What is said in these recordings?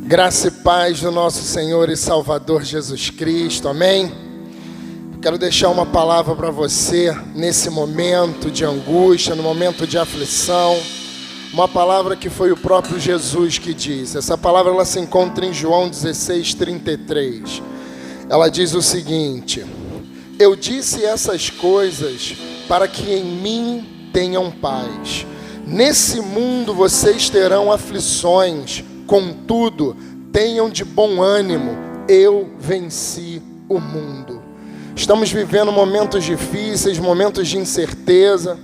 Graça e paz do nosso Senhor e Salvador Jesus Cristo, amém? Quero deixar uma palavra para você nesse momento de angústia, no momento de aflição. Uma palavra que foi o próprio Jesus que disse. Essa palavra ela se encontra em João 16:33. Ela diz o seguinte: eu disse essas coisas para que em mim tenham paz. Nesse mundo vocês terão aflições, contudo, tenham de bom ânimo, eu venci o mundo. Estamos vivendo momentos difíceis, momentos de incerteza,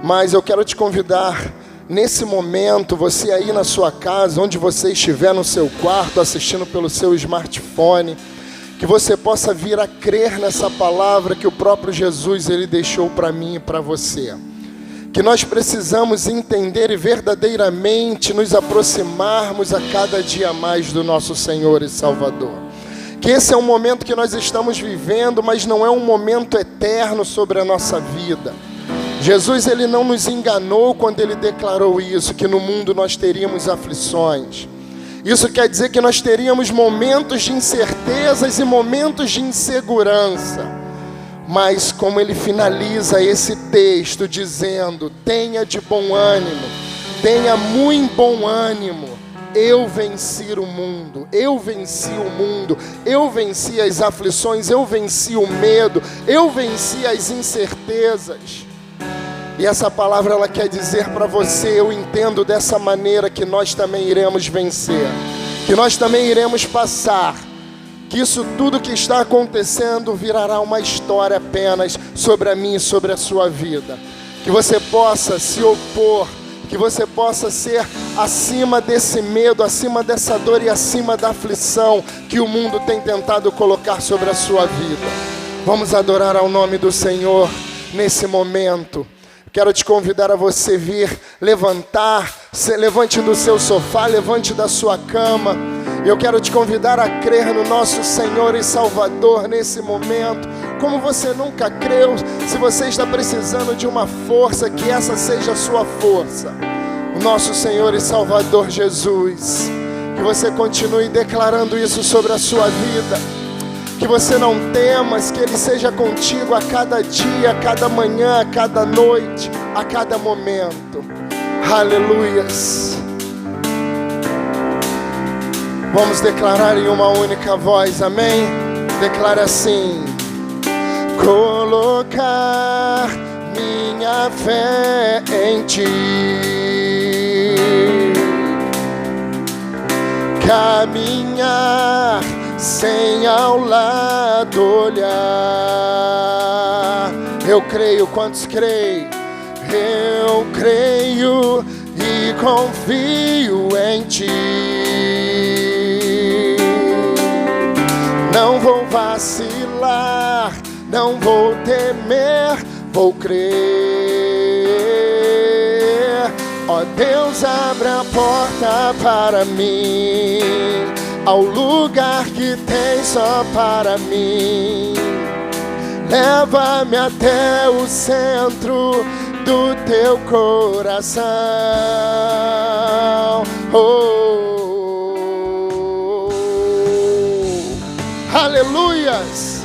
mas eu quero te convidar, nesse momento, você aí na sua casa, onde você estiver no seu quarto, assistindo pelo seu smartphone, que você possa vir a crer nessa palavra que o próprio Jesus ele deixou para mim e para você. Que nós precisamos entender e verdadeiramente nos aproximarmos a cada dia mais do nosso Senhor e Salvador. Que esse é um momento que nós estamos vivendo, mas não é um momento eterno sobre a nossa vida. Jesus ele não nos enganou quando ele declarou isso, que no mundo nós teríamos aflições. Isso quer dizer que nós teríamos momentos de incertezas e momentos de insegurança. Mas como ele finaliza esse texto dizendo, tenha de bom ânimo, tenha muito bom ânimo, eu venci o mundo, eu venci o mundo, eu venci as aflições, eu venci o medo, eu venci as incertezas. E essa palavra ela quer dizer para você, eu entendo dessa maneira que nós também iremos vencer, que nós também iremos passar. Que isso tudo que está acontecendo virará uma história apenas sobre a minha e sobre a sua vida. Que você possa se opor, que você possa ser acima desse medo, acima dessa dor e acima da aflição que o mundo tem tentado colocar sobre a sua vida. Vamos adorar ao nome do Senhor nesse momento. Quero te convidar a você vir levantar, levante do seu sofá, levante da sua cama. Eu quero te convidar a crer no nosso Senhor e Salvador nesse momento, como você nunca creu. Se você está precisando de uma força, que essa seja a sua força, o nosso Senhor e Salvador Jesus. Que você continue declarando isso sobre a sua vida, que você não temas, que Ele seja contigo a cada dia, a cada manhã, a cada noite, a cada momento. Aleluias. Vamos declarar em uma única voz, amém? Declara assim: colocar minha fé em Ti, caminhar sem ao lado olhar. Eu creio, quantos creem? Eu creio e confio em Ti. Não vou vacilar, não vou temer, vou crer. Ó Deus, abre a porta para mim, ao lugar que tem só para mim. Leva-me até o centro do Teu coração. Aleluias!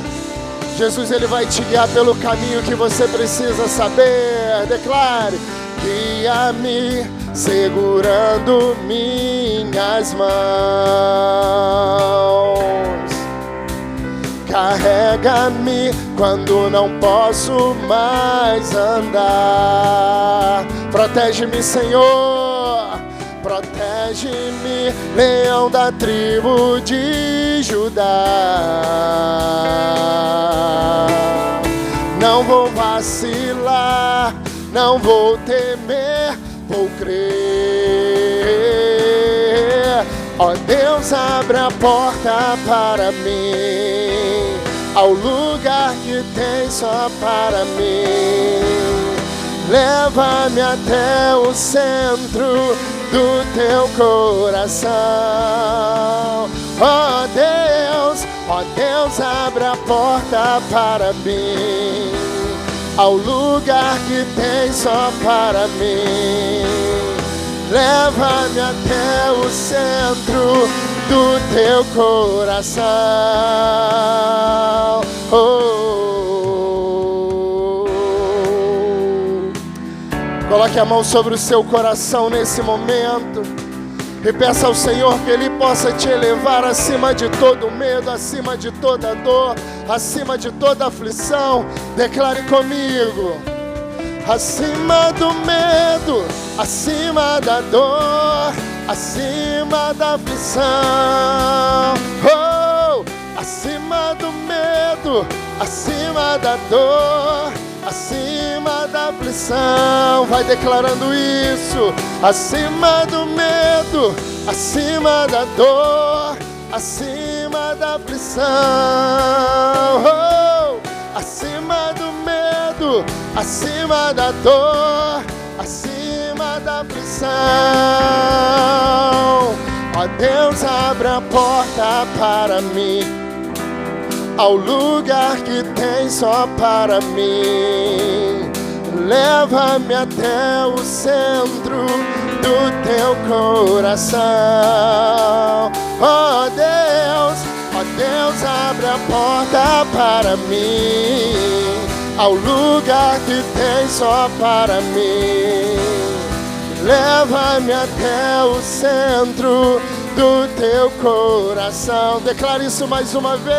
Jesus ele vai te guiar pelo caminho que você precisa saber. Declare: guia-me segurando minhas mãos, carrega-me quando não posso mais andar. Protege-me, Senhor, protege-me, leão da tribo de Judá. Não vou vacilar, não vou temer, vou crer. Ó Deus, abre a porta para mim, ao lugar que tem só para mim. Leva-me até o centro do Teu coração. Ó Deus, abre a porta para mim, ao lugar que tem só para mim. Leva-me até o centro do teu coração. Coloque a mão sobre o seu coração nesse momento e peça ao Senhor que Ele possa te elevar acima de todo medo, acima de toda dor, acima de toda aflição. Declare comigo: acima do medo, acima da dor, acima da aflição. Oh, acima do medo, acima da dor, acima da aflição. Vai declarando isso. Acima do medo, acima da dor, acima da aflição. Oh, acima do medo, acima da dor, acima da aflição. Ó Deus, abre a porta para mim, ao lugar que tem só para mim. Leva-me até o centro do teu coração. Ó Deus, abre a porta para mim, ao lugar que tem só para mim. Leva-me até o centro do teu coração. Declare isso mais uma vez.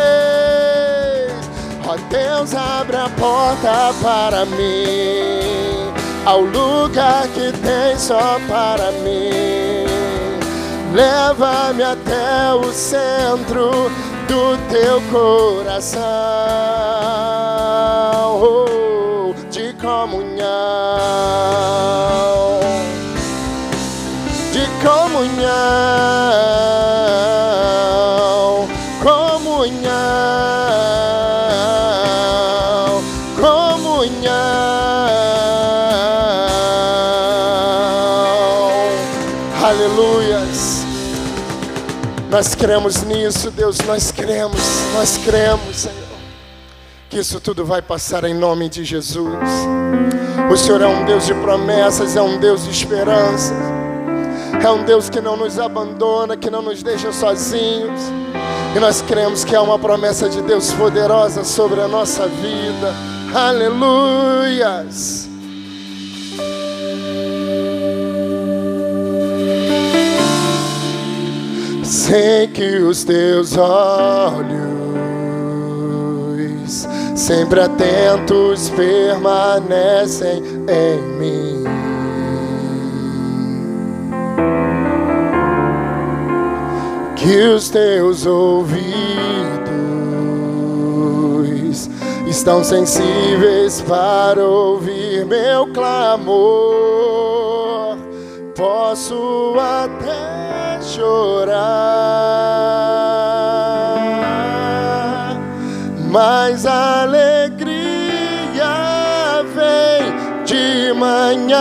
Ó Deus, abre a porta para mim, ao lugar que tem só para mim. Leva-me até o centro do teu coração. Oh, de comunhão, de comunhão, comunhão, comunhão. Aleluias. Nós cremos nisso, Deus, nós cremos, Senhor, que isso tudo vai passar em nome de Jesus. O Senhor é um Deus de promessas, é um Deus de esperança. É um Deus que não nos abandona, que não nos deixa sozinhos. E nós cremos que há uma promessa de Deus poderosa sobre a nossa vida. Aleluias. Sei que os teus olhos, sempre atentos, permanecem em mim. Que os teus ouvidos estão sensíveis para ouvir meu clamor. Posso até chorar, mas a alegria vem de manhã.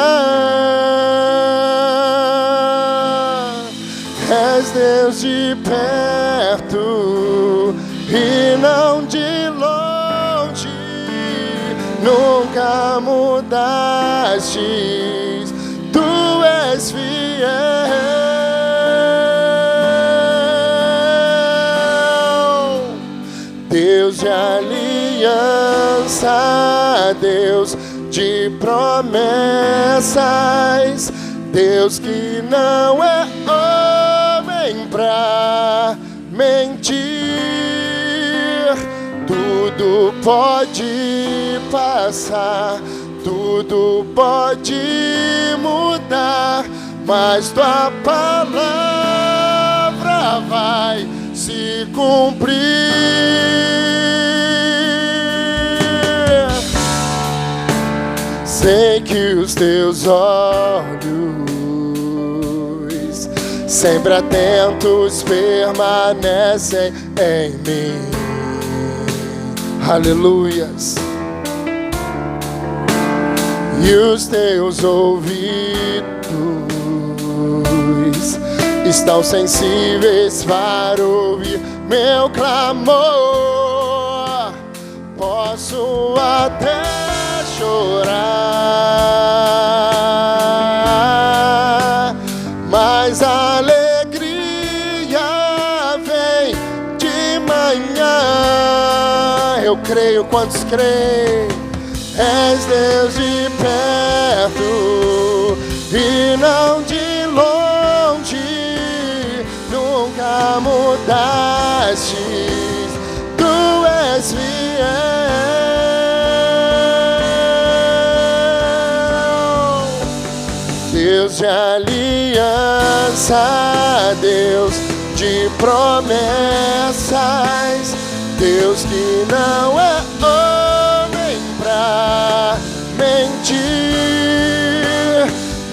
És Deus de perto e não de longe, nunca mudaste, tu és fiel. Deus de aliança, Deus de promessas, Deus que não é homem pra mentir. Tudo pode passar, tudo pode mudar, mas tua palavra vai se cumprir. Sei que os teus olhos, sempre atentos, permanecem em mim. Aleluias. E os teus ouvidos estão sensíveis para ouvir meu clamor. Posso até chorar, mas a alegria creio, quantos creem? És Deus de perto e não de longe, nunca mudaste, tu és fiel. Deus de aliança, Deus de promessas, Deus que não é homem pra mentir.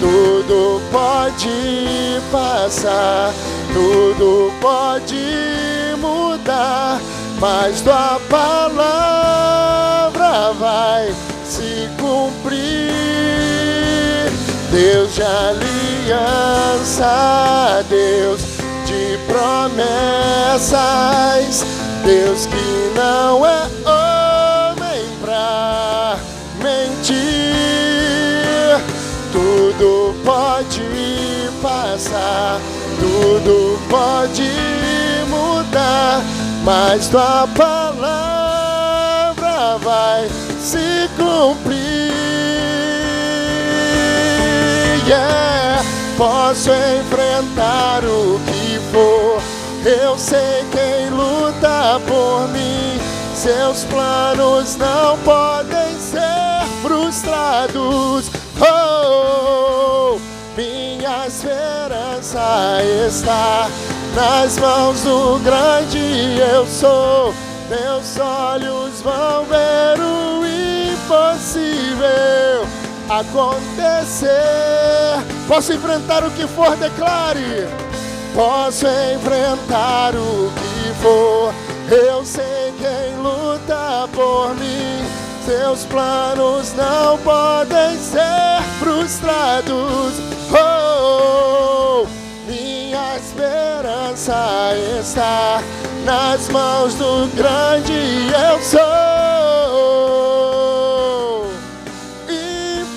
Tudo pode passar, tudo pode mudar, mas tua palavra vai se cumprir. Deus de aliança, Deus de promessas, Deus que não é homem pra mentir. Tudo pode passar, tudo pode mudar, mas tua palavra vai se cumprir. Posso enfrentar o que for, eu sei quem luta por mim. Seus planos não podem ser frustrados. Oh, minha esperança está nas mãos do grande eu sou. Meus olhos vão ver o impossível acontecer. Posso enfrentar o que for, declare. Posso enfrentar o que for, eu sei quem luta por mim. Seus planos não podem ser frustrados. Oh, minha esperança está nas mãos do grande eu sou.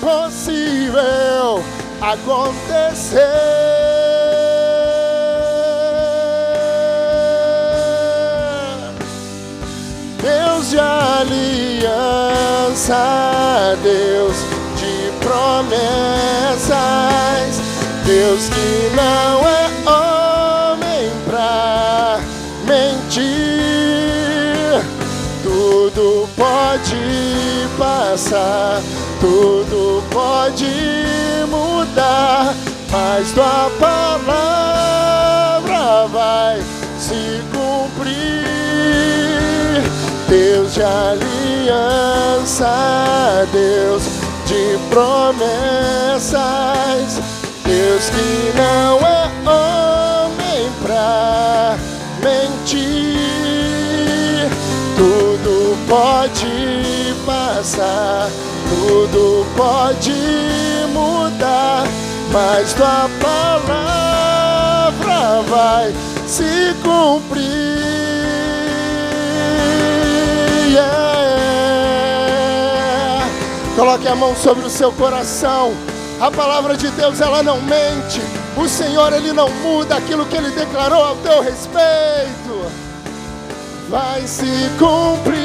Impossível acontecer. Deus de aliança, Deus de promessas, Deus que não é homem pra mentir. Tudo pode passar, tudo pode mudar, mas tua palavra vai se cumprir. Deus de aliança, Deus de promessas, Deus que não é homem pra mentir. Tudo pode passar, tudo pode mudar, mas tua palavra vai se cumprir. Coloque a mão sobre o seu coração. A palavra de Deus, ela não mente. O Senhor, Ele não muda aquilo que Ele declarou ao teu respeito. Vai se cumprir,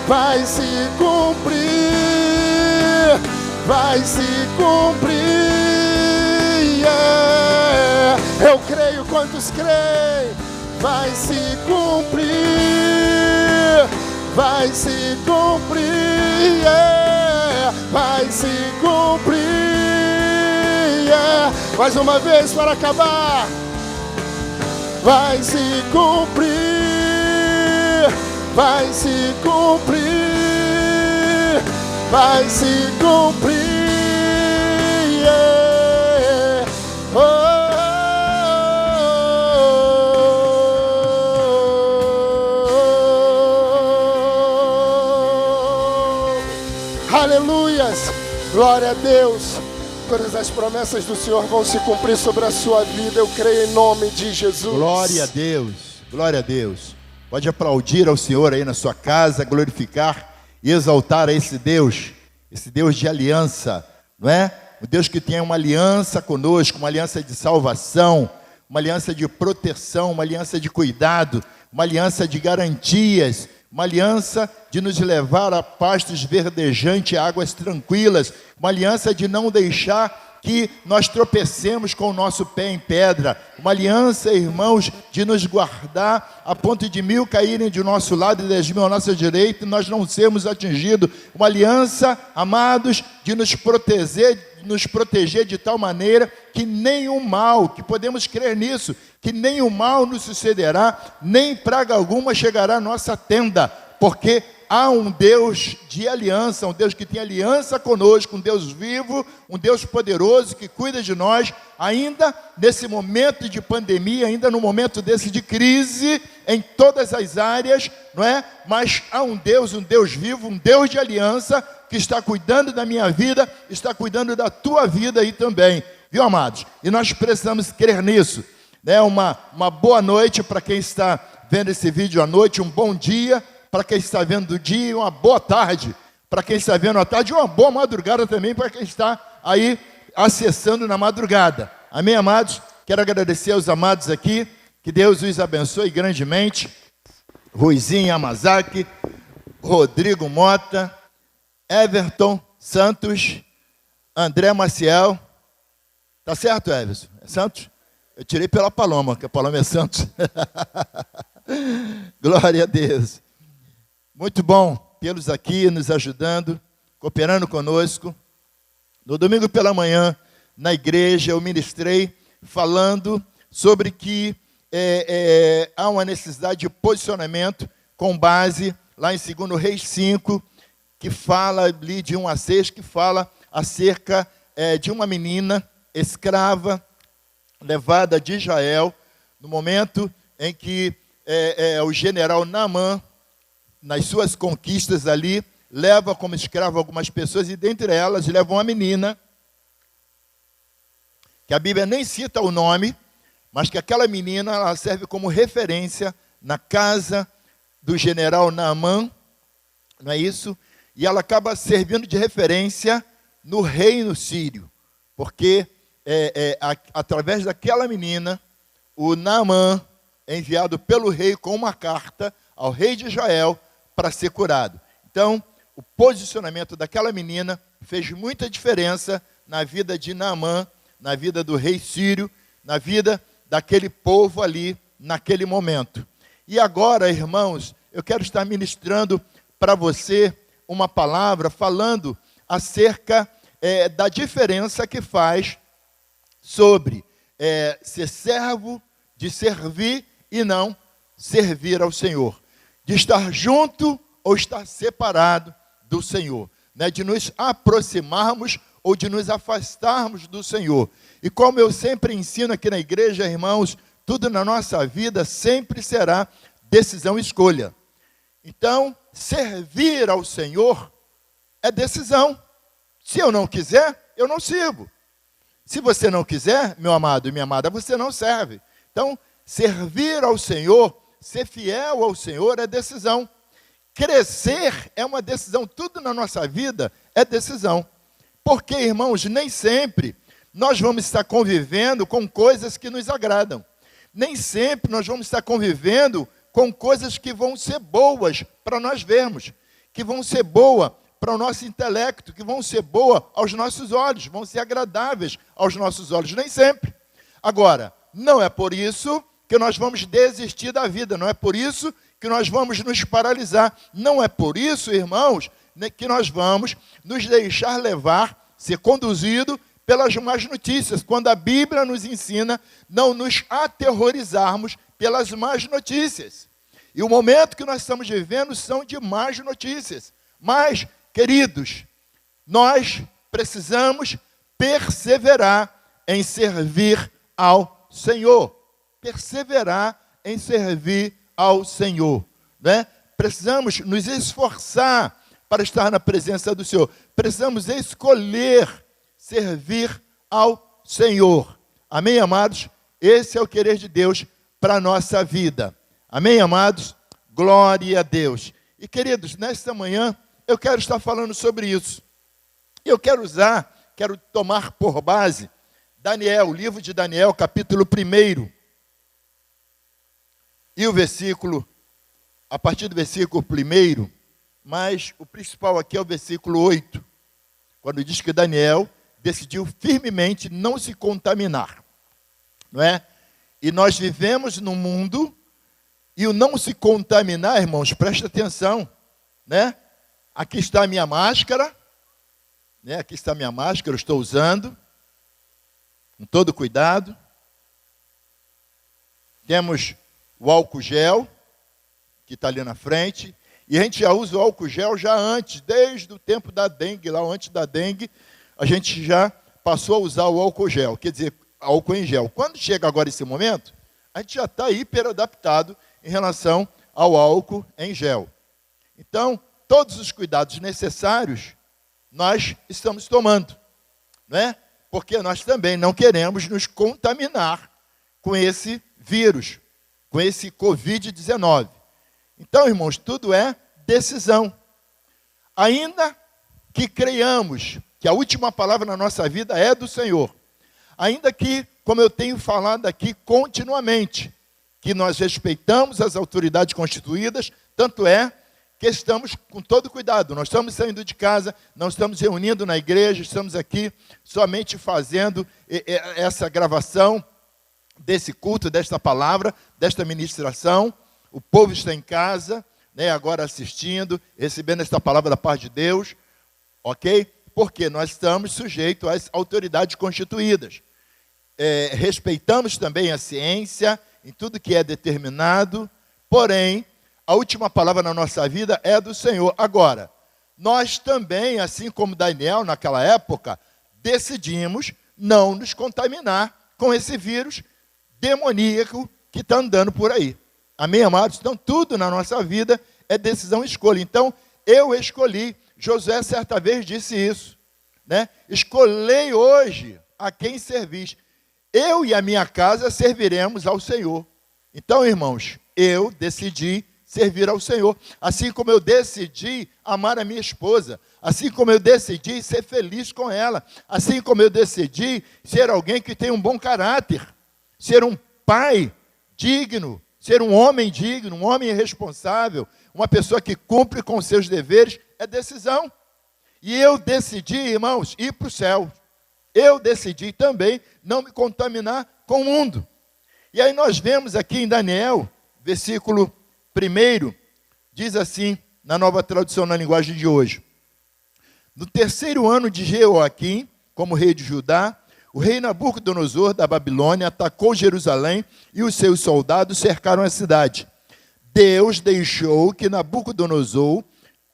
vai se cumprir, vai se cumprir. Eu creio, quantos creem? Vai se cumprir, vai se cumprir, vai se cumprir. Mais uma vez para acabar. Vai se cumprir, vai se cumprir, vai se cumprir. Aleluias, glória a Deus. Todas as promessas do Senhor vão se cumprir sobre a sua vida. Eu creio em nome de Jesus. Glória a Deus, glória a Deus. Pode aplaudir ao Senhor aí na sua casa, glorificar e exaltar a esse Deus de aliança, não é? O Deus que tem uma aliança conosco, uma aliança de salvação, uma aliança de proteção, uma aliança de cuidado, uma aliança de garantias, uma aliança de nos levar a pastos verdejantes, águas tranquilas, uma aliança de não deixar que nós tropecemos com o nosso pé em pedra, uma aliança, irmãos, de nos guardar a ponto de 1000 caírem de nosso lado e 10.000 à nossa direita e nós não sermos atingidos, uma aliança, amados, de nos proteger de tal maneira que nenhum mal, que podemos crer nisso, que nenhum mal nos sucederá, nem praga alguma chegará à nossa tenda, porque há um Deus de aliança, um Deus que tem aliança conosco, um Deus vivo, um Deus poderoso que cuida de nós, ainda nesse momento de pandemia, ainda no momento desse de crise, em todas as áreas, não é? Mas há um Deus vivo, um Deus de aliança, que está cuidando da minha vida, está cuidando da tua vida aí também, viu, amados? E nós precisamos crer nisso, né? Uma boa noite para quem está vendo esse vídeo à noite, um bom dia para quem está vendo do dia, uma boa tarde para quem está vendo à tarde, e uma boa madrugada também para quem está aí acessando na madrugada. Amém, amados? Quero agradecer aos amados aqui, que Deus os abençoe grandemente. Ruizinho Yamazaki, Rodrigo Mota, Everton Santos, André Maciel. Tá certo, Everson? É Santos? Eu tirei pela Paloma, que a Paloma é Santos. Glória a Deus. Muito bom tê-los aqui nos ajudando, cooperando conosco. No domingo pela manhã, na igreja, eu ministrei falando sobre que há uma necessidade de posicionamento com base lá em 2 Reis 5, que fala ali de 1 a 6, que fala acerca de uma menina escrava levada de Israel, no momento em que o general Naamã, nas suas conquistas ali, leva como escravo algumas pessoas, e dentre elas leva uma menina, que a Bíblia nem cita o nome, mas que aquela menina ela serve como referência na casa do general Naamã, não é isso? E ela acaba servindo de referência no reino sírio, porque através daquela menina, o Naamã é enviado pelo rei com uma carta ao rei de Israel para ser curado. Então, o posicionamento daquela menina fez muita diferença na vida de Naamã, na vida do rei sírio, na vida daquele povo ali, naquele momento. E agora, irmãos, eu quero estar ministrando para você uma palavra falando acerca da diferença que faz sobre ser servo, de servir e não servir ao Senhor. De estar junto ou estar separado do Senhor, né? De nos aproximarmos ou de nos afastarmos do Senhor. E como eu sempre ensino aqui na igreja, irmãos, tudo na nossa vida sempre será decisão e escolha. Então, servir ao Senhor é decisão. Se eu não quiser, eu não sirvo. Se você não quiser, meu amado e minha amada, você não serve. Então, servir ao Senhor, ser fiel ao Senhor é decisão. Crescer é uma decisão. Tudo na nossa vida é decisão. Porque, irmãos, nem sempre nós vamos estar convivendo com coisas que nos agradam. Nem sempre nós vamos estar convivendo com coisas que vão ser boas para nós vermos, que vão ser boas para o nosso intelecto, que vão ser boas aos nossos olhos, vão ser agradáveis aos nossos olhos, nem sempre. Agora, não é por isso que nós vamos desistir da vida, não é por isso que nós vamos nos paralisar, não é por isso, irmãos, que nós vamos nos deixar levar, ser conduzido pelas más notícias, quando a Bíblia nos ensina não nos aterrorizarmos pelas más notícias. E o momento que nós estamos vivendo são de más notícias. Mas, queridos, nós precisamos perseverar em servir ao Senhor. Perseverar em servir ao Senhor, né? Precisamos nos esforçar para estar na presença do Senhor. Precisamos escolher servir ao Senhor. Amém, amados? Esse é o querer de Deus para a nossa vida. Amém, amados? Glória a Deus. E, queridos, nesta manhã, eu quero estar falando sobre isso. Eu quero tomar por base Daniel, o livro de Daniel, capítulo 1. E o versículo a partir do versículo 1, mas o principal aqui é o versículo 8, quando diz que Daniel decidiu firmemente não se contaminar, não é? E nós vivemos num mundo, e o não se contaminar, irmãos, presta atenção, né? Aqui está a minha máscara, né? Aqui está a minha máscara, eu estou usando, com todo cuidado. Temos o álcool gel, que está ali na frente, e a gente já usa o álcool gel já antes, desde o tempo da dengue, lá antes da dengue, a gente já passou a usar o álcool gel, quer dizer, álcool em gel. Quando chega agora esse momento, a gente já está hiperadaptado em relação ao álcool em gel. Então, todos os cuidados necessários nós estamos tomando, não é? Porque nós também não queremos nos contaminar com esse vírus, com esse Covid-19. Então, irmãos, tudo é decisão. Ainda que creiamos que a última palavra na nossa vida é do Senhor, ainda que, como eu tenho falado aqui continuamente, que nós respeitamos as autoridades constituídas, tanto é que estamos com todo cuidado. Nós estamos saindo de casa, não estamos reunindo na igreja, estamos aqui somente fazendo essa gravação desse culto, desta palavra, desta ministração. O povo está em casa, né, agora assistindo, recebendo esta palavra da parte de Deus, ok? Porque nós estamos sujeitos às autoridades constituídas. Respeitamos também a ciência em tudo que é determinado, porém, a última palavra na nossa vida é do Senhor. Agora, nós também, assim como Daniel naquela época, decidimos não nos contaminar com esse vírus demoníaco que está andando por aí. Amém, amados? Então, tudo na nossa vida é decisão e escolha. Então, eu escolhi. Josué, certa vez, disse isso, né? Escolhei hoje a quem servis. Eu e a minha casa serviremos ao Senhor. Então, irmãos, eu decidi servir ao Senhor. Assim como eu decidi amar a minha esposa. Assim como eu decidi ser feliz com ela. Assim como eu decidi ser alguém que tem um bom caráter. Ser um pai digno. Ser um homem digno, um homem responsável. Uma pessoa que cumpre com seus deveres. É decisão. E eu decidi, irmãos, ir para o céu. Eu decidi também não me contaminar com o mundo. E aí nós vemos aqui em Daniel, versículo 1, diz assim, na nova tradução na linguagem de hoje. No 3º ano de Jeoaquim, como rei de Judá, o rei Nabucodonosor da Babilônia atacou Jerusalém e os seus soldados cercaram a cidade. Deus deixou que Nabucodonosor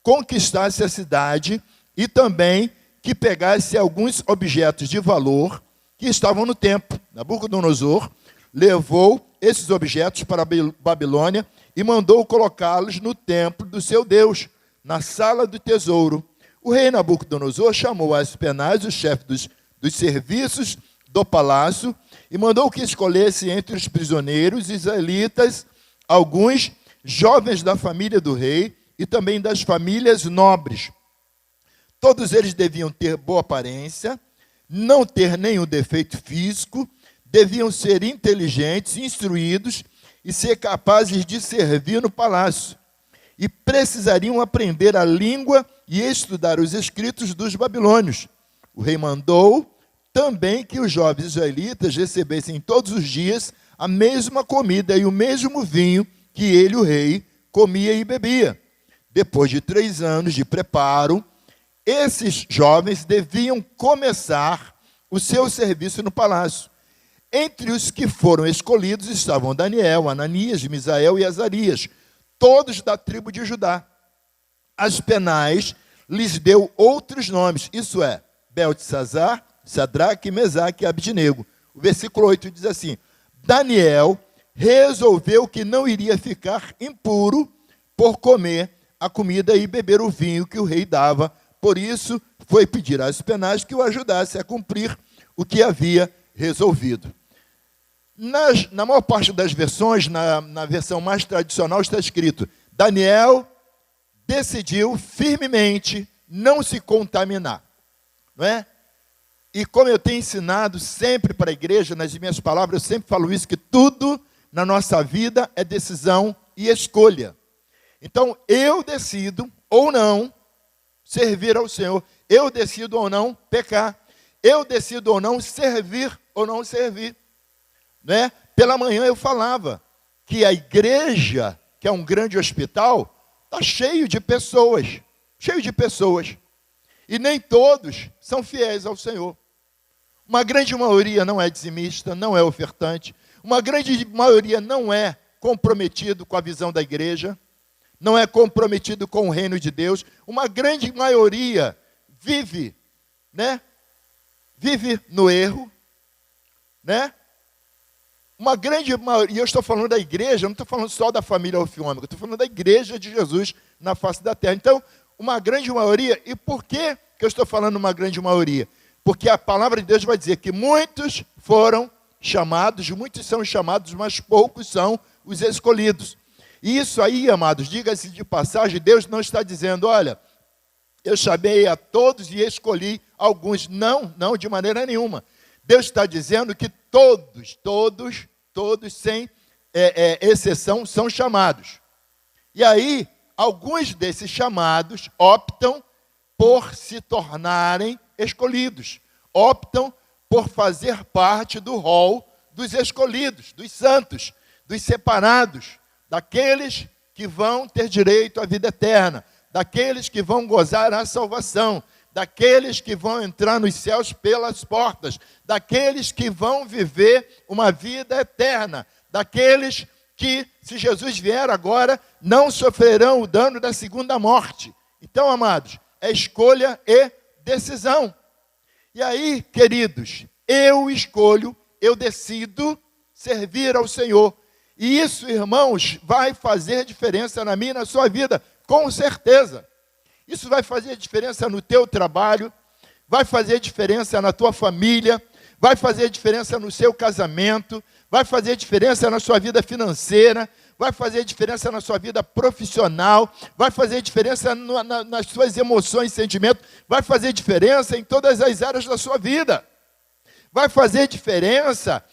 conquistasse a cidade e também que pegasse alguns objetos de valor que estavam no templo. Nabucodonosor levou esses objetos para a Babilônia e mandou colocá-los no templo do seu Deus, na sala do tesouro. O rei Nabucodonosor chamou Aspenaz, o chefe dos serviços do palácio, e mandou que escolhesse entre os prisioneiros israelitas alguns jovens da família do rei e também das famílias nobres. Todos eles deviam ter boa aparência, não ter nenhum defeito físico, deviam ser inteligentes, instruídos e ser capazes de servir no palácio. E precisariam aprender a língua e estudar os escritos dos babilônios. O rei mandou também que os jovens israelitas recebessem todos os dias a mesma comida e o mesmo vinho que ele, o rei, comia e bebia. Depois de 3 anos de preparo, esses jovens deviam começar o seu serviço no palácio. Entre os que foram escolhidos estavam Daniel, Ananias, Misael e Azarias, todos da tribo de Judá. Aspenaz lhes deu outros nomes, isso é, Beltesazar, Sadraque, Mesaque e Abdinego. O versículo 8 diz assim, Daniel resolveu que não iria ficar impuro por comer a comida e beber o vinho que o rei dava. Por isso, foi pedir a Aspenaz que o ajudasse a cumprir o que havia resolvido. Na maior parte das versões, na versão mais tradicional, está escrito, Daniel decidiu firmemente não se contaminar. Não é? E como eu tenho ensinado sempre para a igreja, nas minhas palavras, eu sempre falo isso, que tudo na nossa vida é decisão e escolha. Então, eu decido ou não servir ao Senhor. Eu decido ou não pecar. Eu decido ou não servir ou não servir. Né? Pela manhã eu falava que a igreja, que é um grande hospital, está cheio de pessoas. Cheio de pessoas. E nem todos são fiéis ao Senhor. Uma grande maioria não é dizimista, não é ofertante. Uma grande maioria não é comprometido com a visão da igreja. Não é comprometido com o reino de Deus. Uma grande maioria vive, né? Vive no erro, né? Uma grande maioria, e eu estou falando da igreja, não estou falando só da família Alfiômica, estou falando da igreja de Jesus na face da terra. Então, uma grande maioria, e por que eu estou falando uma grande maioria? Porque a palavra de Deus vai dizer que muitos foram chamados, muitos são chamados, mas poucos são os escolhidos. E isso aí, amados, diga-se de passagem, Deus não está dizendo, olha, eu chamei a todos e escolhi alguns. Não, não, de maneira nenhuma. Deus está dizendo que todos, sem exceção, são chamados. E aí, alguns desses chamados optam por se tornarem escolhidos. Optam por fazer parte do rol dos escolhidos, dos santos, dos separados, daqueles que vão ter direito à vida eterna, daqueles que vão gozar a salvação, daqueles que vão entrar nos céus pelas portas, daqueles que vão viver uma vida eterna, daqueles que, se Jesus vier agora, não sofrerão o dano da segunda morte. Então, amados, é escolha e decisão. E aí, queridos, eu escolho, eu decido servir ao Senhor. E isso, irmãos, vai fazer diferença na minha e na sua vida, com certeza. Isso vai fazer diferença no teu trabalho, vai fazer diferença na tua família, vai fazer diferença no seu casamento, vai fazer diferença na sua vida financeira, vai fazer diferença na sua vida profissional, vai fazer diferença nas suas emoções e sentimentos, vai fazer diferença em todas as áreas da sua vida. Vai fazer diferença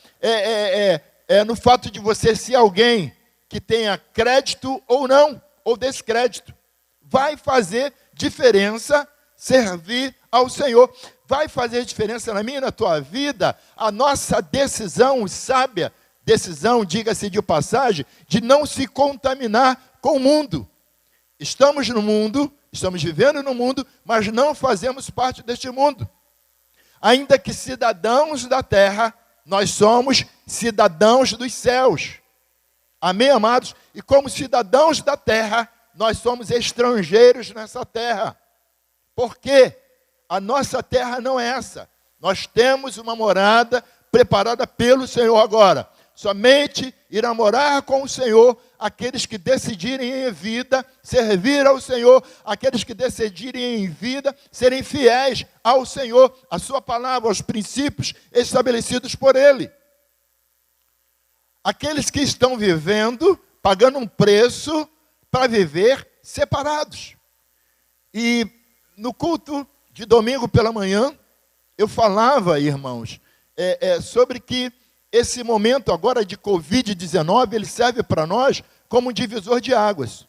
no fato de você ser alguém que tenha crédito ou não, ou descrédito. Vai fazer diferença servir ao Senhor. Vai fazer diferença na minha e na tua vida a nossa decisão sábia, decisão, diga-se de passagem, de não se contaminar com o mundo. Estamos no mundo, estamos vivendo no mundo, mas não fazemos parte deste mundo. Ainda que cidadãos da terra, nós somos cidadãos dos céus. Amém, amados? E como cidadãos da terra, nós somos estrangeiros nessa terra. Por quê? A nossa terra não é essa. Nós temos uma morada preparada pelo Senhor agora. Somente irá morar com o Senhor aqueles que decidirem em vida servir ao Senhor, aqueles que decidirem em vida serem fiéis ao Senhor, à sua palavra, aos princípios estabelecidos por Ele. Aqueles que estão vivendo, pagando um preço para viver separados. E no culto de domingo pela manhã, eu falava, irmãos, sobre que esse momento agora de Covid-19, ele serve para nós como um divisor de águas.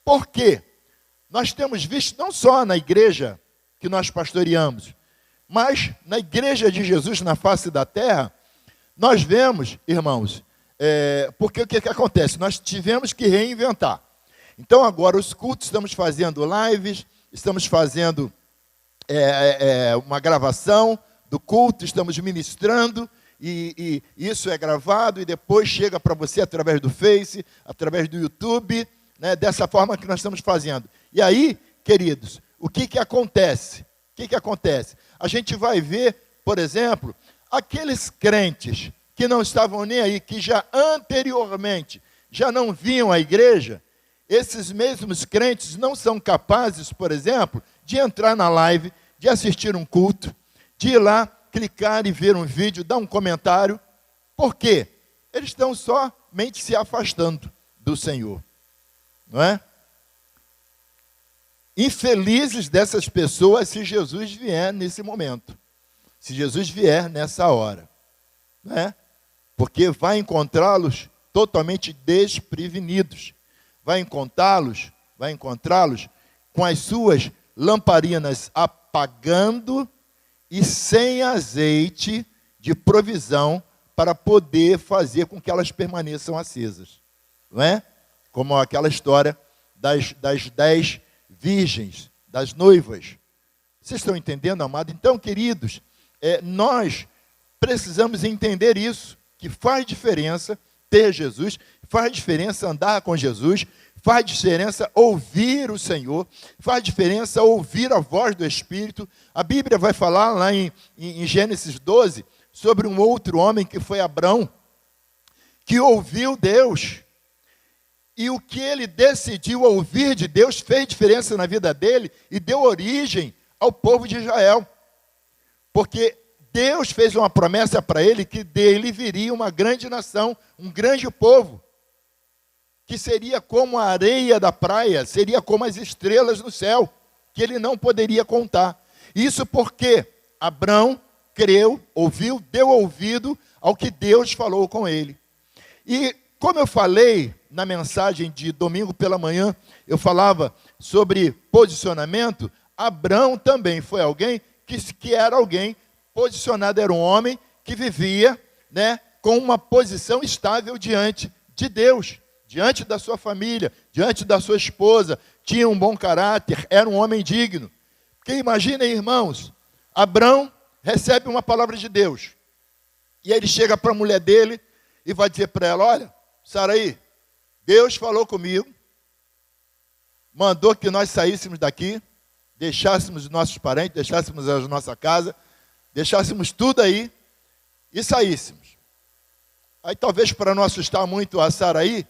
Por quê? Nós temos visto, não só na igreja que nós pastoreamos, mas na igreja de Jesus na face da terra, nós vemos, irmãos, porque o que acontece? Nós tivemos que reinventar. Então agora os cultos, estamos fazendo lives, estamos fazendo uma gravação do culto, estamos ministrando, e isso é gravado e depois chega para você através do Face, através do YouTube, né, dessa forma que nós estamos fazendo. E aí, queridos, o que acontece? O que acontece? A gente vai ver, por exemplo, aqueles crentes que não estavam nem aí, que já anteriormente já não vinham à igreja, esses mesmos crentes não são capazes, por exemplo, de entrar na live, de assistir um culto, de ir lá, clicar e ver um vídeo, dar um comentário. Por quê? Eles estão somente se afastando do Senhor. Não é? Infelizes dessas pessoas se Jesus vier nesse momento. Se Jesus vier nessa hora. Não é? Porque vai encontrá-los totalmente desprevenidos. vai encontrá-los com as suas lamparinas apagando e sem azeite de provisão para poder fazer com que elas permaneçam acesas. Não é? Como aquela história das 10 virgens, das noivas. Vocês estão entendendo, amado? Então, queridos, nós precisamos entender isso, que faz diferença ter Jesus, faz diferença andar com Jesus, faz diferença ouvir o Senhor, faz diferença ouvir a voz do Espírito. A Bíblia vai falar lá em Gênesis 12 sobre um outro homem que foi Abrão, que ouviu Deus. E o que ele decidiu ouvir de Deus fez diferença na vida dele e deu origem ao povo de Israel. Porque Deus fez uma promessa para ele que dele viria uma grande nação, um grande povo, que seria como a areia da praia, seria como as estrelas no céu, que ele não poderia contar. Isso porque Abrão creu, ouviu, deu ouvido ao que Deus falou com ele. E como eu falei na mensagem de domingo pela manhã, eu falava sobre posicionamento. Abrão também foi alguém que era alguém posicionado, era um homem que vivia, né, com uma posição estável diante de Deus, diante da sua família, diante da sua esposa, tinha um bom caráter, era um homem digno. Porque imaginem, irmãos, Abrão recebe uma palavra de Deus, e aí ele chega para a mulher dele e vai dizer para ela: olha, Saraí, Deus falou comigo, mandou que nós saíssemos daqui, deixássemos os nossos parentes, deixássemos a nossa casa, deixássemos tudo aí e saíssemos. Aí talvez para não assustar muito a Saraí,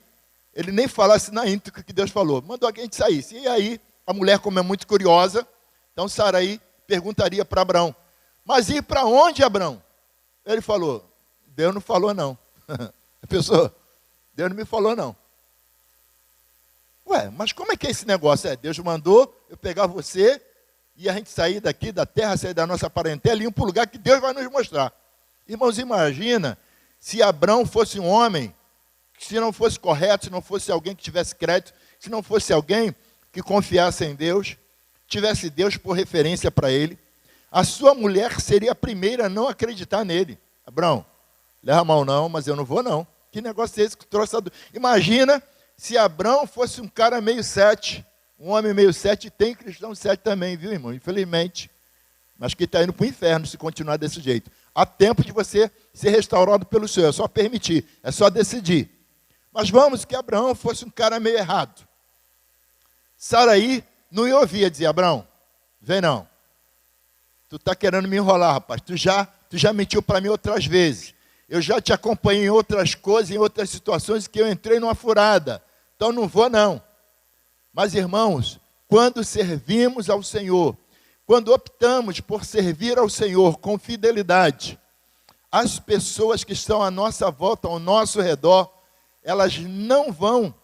ele nem falasse na íntegra que Deus falou, mandou que a gente saísse. E aí a mulher, como é muito curiosa, então Saraí perguntaria para Abrão: mas ir para onde, Abrão? Ele falou: Deus não falou não. A pessoa: Deus não me falou não. Ué, mas como é que é esse negócio? Deus mandou eu pegar você e a gente sair daqui da terra, sair da nossa parentela e ir para o lugar que Deus vai nos mostrar. Irmãos, imagina se Abrão fosse um homem, se não fosse correto, se não fosse alguém que tivesse crédito, se não fosse alguém que confiasse em Deus, tivesse Deus por referência para ele, a sua mulher seria a primeira a não acreditar nele. Abrão, leva a mão não, mas eu não vou não. Que negócio é esse que trouxe a dor? Imagina se Abrão fosse um cara meio sete, um homem meio sete, e tem cristão sete também, viu, irmão? Infelizmente. Mas que está indo para o inferno se continuar desse jeito. Há tempo de você ser restaurado pelo Senhor, é só permitir, é só decidir. Mas vamos que Abraão fosse um cara meio errado. Saraí não ia ouvir, dizia: Abraão, vem não. Tu está querendo me enrolar, rapaz. Tu já mentiu para mim outras vezes. Eu já te acompanhei em outras coisas, em outras situações que eu entrei numa furada. Então não vou não. Mas, irmãos, quando servimos ao Senhor, quando optamos por servir ao Senhor com fidelidade, as pessoas que estão à nossa volta, ao nosso redor, elas não vão,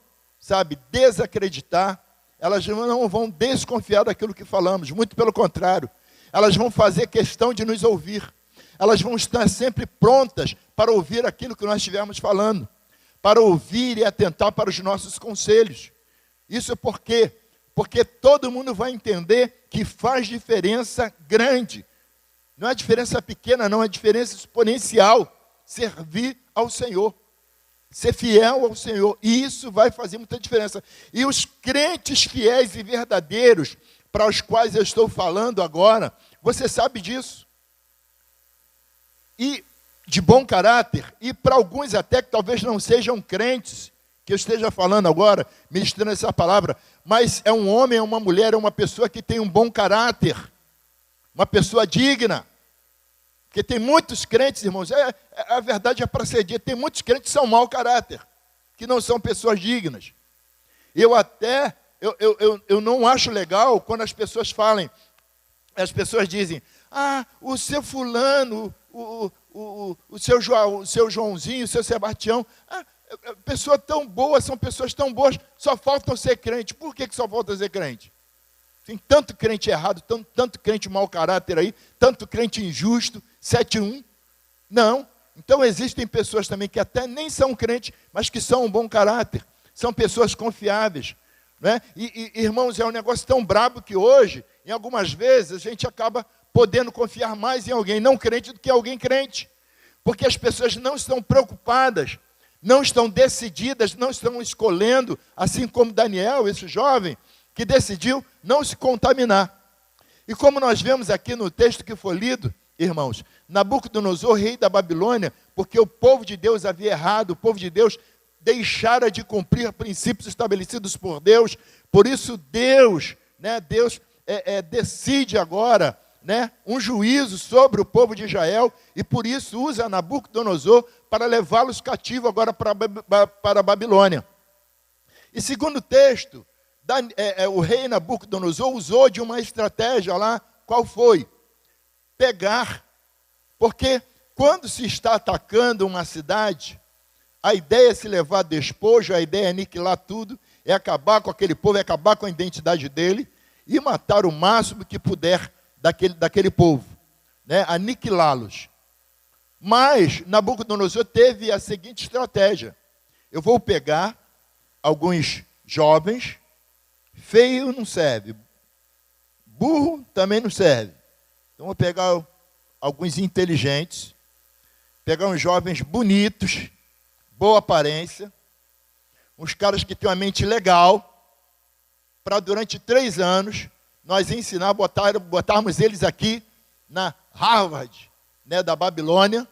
desacreditar, elas não vão desconfiar daquilo que falamos, muito pelo contrário, elas vão fazer questão de nos ouvir, elas vão estar sempre prontas para ouvir aquilo que nós estivermos falando, para ouvir e atentar para os nossos conselhos. Isso por quê? Porque todo mundo vai entender que faz diferença grande. Não é diferença pequena, não, é diferença exponencial. Servir ao Senhor. Ser fiel ao Senhor. E isso vai fazer muita diferença. E os crentes fiéis e verdadeiros, para os quais eu estou falando agora, você sabe disso. E de bom caráter, e para alguns até que talvez não sejam crentes, que eu esteja falando agora, ministrando essa palavra, mas é um homem, é uma mulher, é uma pessoa que tem um bom caráter, uma pessoa digna. Porque tem muitos crentes, irmãos, a verdade é para ser dita, tem muitos crentes que são mau caráter, que não são pessoas dignas. Eu não acho legal quando as pessoas falem, as pessoas dizem: o seu fulano, o seu Joãozinho, o seu Sebastião, pessoa tão boa, são pessoas tão boas, só faltam ser crente. Por que só falta ser crente? Tem tanto crente errado, tanto crente mau caráter aí, tanto crente injusto, 7-1. Não. Então existem pessoas também que até nem são crentes, mas que são um bom caráter. são pessoas confiáveis, né? Irmãos, é um negócio tão brabo que hoje, em algumas vezes, a gente acaba podendo confiar mais em alguém não crente do que alguém crente. Porque as pessoas não estão preocupadas, não estão decididas, não estão escolhendo, assim como Daniel, esse jovem, que decidiu não se contaminar. E como nós vemos aqui no texto que foi lido, irmãos, Nabucodonosor, rei da Babilônia, porque o povo de Deus havia errado, o povo de Deus deixara de cumprir princípios estabelecidos por Deus, por isso Deus decide agora, né, um juízo sobre o povo de Israel, e por isso usa Nabucodonosor para levá-los cativo agora para a Babilônia. E segundo o texto, o rei Nabucodonosor usou de uma estratégia lá, qual foi? Pegar, porque quando se está atacando uma cidade, a ideia é se levar despojo, a ideia é aniquilar tudo, é acabar com aquele povo, é acabar com a identidade dele, e matar o máximo que puder daquele povo, né? Aniquilá-los. Mas Nabucodonosor teve a seguinte estratégia: eu vou pegar alguns jovens, feio não serve, burro também não serve, então vou pegar alguns inteligentes, pegar uns jovens bonitos, boa aparência, uns caras que têm uma mente legal, para durante 3 anos nós ensinar, botarmos eles aqui na Harvard, né, da Babilônia,